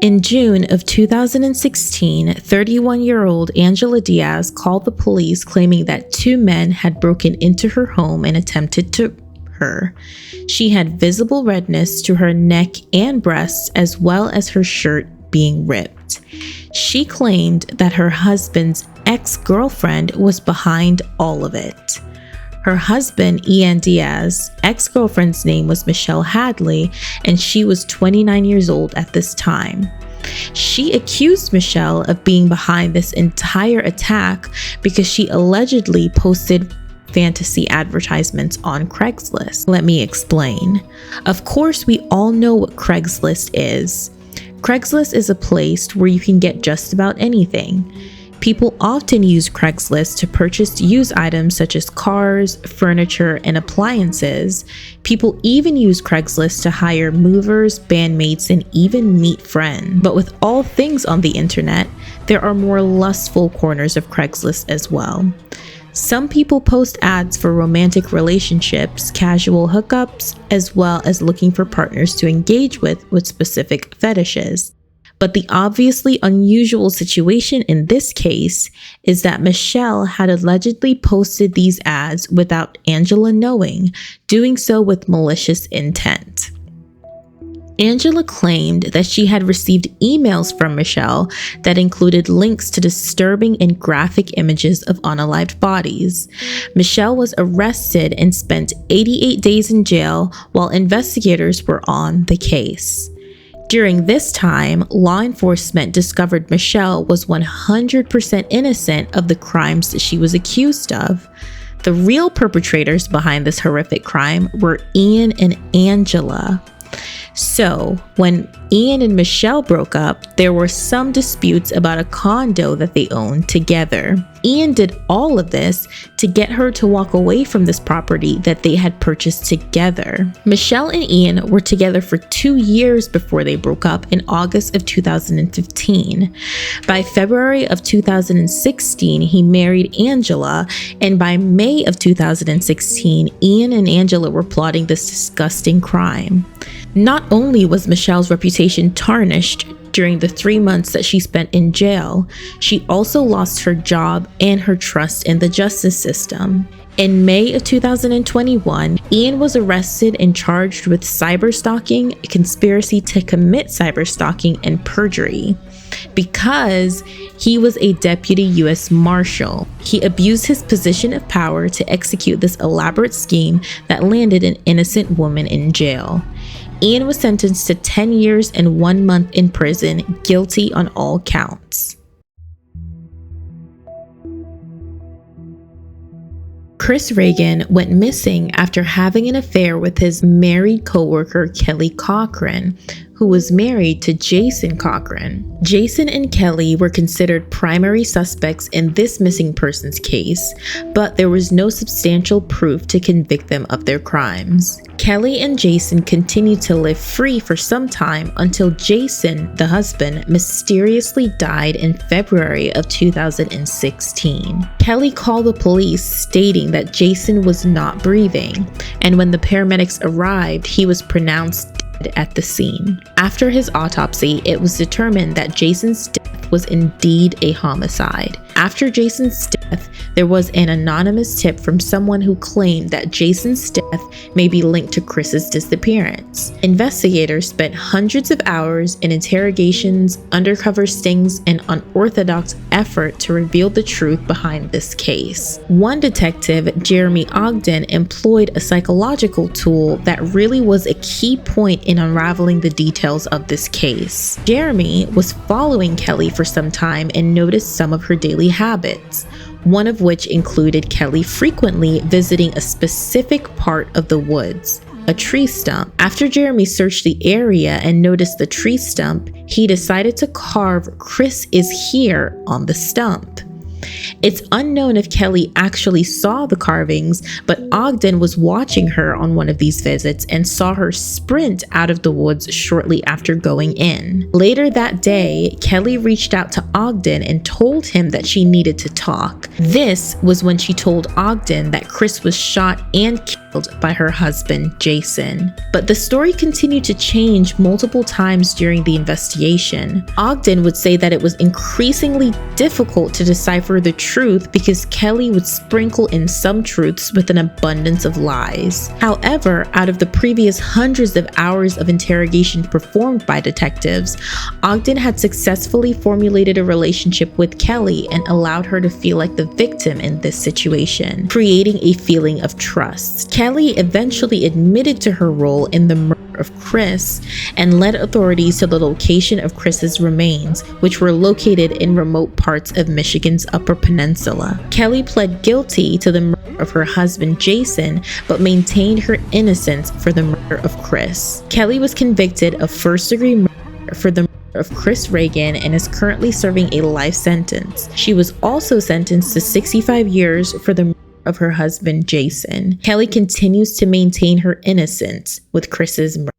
In June of 2016, 31-year-old Angela Diaz called the police claiming that two men had broken into her home and attempted to her. She had visible redness to her neck and breasts, as well as her shirt being ripped. She claimed that her husband's ex-girlfriend was behind all of it. Her husband, Ian Diaz, ex-girlfriend's name was Michelle Hadley, and she was 29 years old at this time. She accused Michelle of being behind this entire attack because she allegedly posted fantasy advertisements on Craigslist. Let me explain. Of course, we all know what Craigslist is. Craigslist is a place where you can get just about anything. People often use Craigslist to purchase used items such as cars, furniture, and appliances. People even use Craigslist to hire movers, bandmates, and even meet friends. But with all things on the internet, there are more lustful corners of Craigslist as well. Some people post ads for romantic relationships, casual hookups, as well as looking for partners to engage with specific fetishes. But the obviously unusual situation in this case is that Michelle had allegedly posted these ads without Angela knowing, doing so with malicious intent. Angela claimed that she had received emails from Michelle that included links to disturbing and graphic images of unalived bodies. Michelle was arrested and spent 88 days in jail while investigators were on the case. During this time, law enforcement discovered Michelle was 100% innocent of the crimes that she was accused of. The real perpetrators behind this horrific crime were Ian and Angela. So, when Ian and Michelle broke up, there were some disputes about a condo that they owned together. Ian did all of this to get her to walk away from this property that they had purchased together. Michelle and Ian were together for 2 years before they broke up in August of 2015. By February of 2016, he married Angela, and by May of 2016, Ian and Angela were plotting this disgusting crime. Not only was Michelle's reputation tarnished during the 3 months that she spent in jail, she also lost her job and her trust in the justice system. In May of 2021, Ian was arrested and charged with cyberstalking, conspiracy to commit cyberstalking, and perjury. Because he was a deputy U.S. Marshal, he abused his position of power to execute this elaborate scheme that landed an innocent woman in jail. Ian was sentenced to 10 years and 1 month in prison, guilty on all counts. Chris Reagan went missing after having an affair with his married coworker Kelly Cochran, who was married to Jason Cochran. Jason and Kelly were considered primary suspects in this missing persons case, but there was no substantial proof to convict them of their crimes. Kelly and Jason continued to live free for some time until Jason, the husband, mysteriously died in February of 2016. Kelly called the police stating that Jason was not breathing, and when the paramedics arrived, he was pronounced dead at the scene. After his autopsy, it was determined that Jason's death was indeed a homicide. After Jason's death, there was an anonymous tip from someone who claimed that Jason's death may be linked to Chris's disappearance. Investigators spent hundreds of hours in interrogations, undercover stings, and unorthodox effort to reveal the truth behind this case. One detective, Jeremy Ogden, employed a psychological tool that really was a key point in unraveling the details of this case. Jeremy was following Kelly for some time and noticed some of her daily habits, one of which included Kelly frequently visiting a specific part of the woods, a tree stump. After Jeremy searched the area and noticed the tree stump, he decided to carve "Chris is here" on the stump. It's unknown if Kelly actually saw the carvings, but Ogden was watching her on one of these visits and saw her sprint out of the woods shortly after going in. Later that day, Kelly reached out to Ogden and told him that she needed to talk. This was when she told Ogden that Chris was shot and killed by her husband, Jason. But the story continued to change multiple times during the investigation. Ogden would say that it was increasingly difficult to decipher the truth because Kelly would sprinkle in some truths with an abundance of lies. However, out of the previous hundreds of hours of interrogation performed by detectives, Ogden had successfully formulated a relationship with Kelly and allowed her to feel like the victim in this situation, creating a feeling of trust. Kelly eventually admitted to her role in the murder of Chris and led authorities to the location of Chris's remains, which were located in remote parts of Michigan's Upper Peninsula. Kelly pled guilty to the murder of her husband Jason, but maintained her innocence for the murder of Chris. Kelly was convicted of first-degree murder for the of Chris Reagan and is currently serving a life sentence. She was also sentenced to 65 years for the murder of her husband Jason. Kelly continues to maintain her innocence with Chris's murder.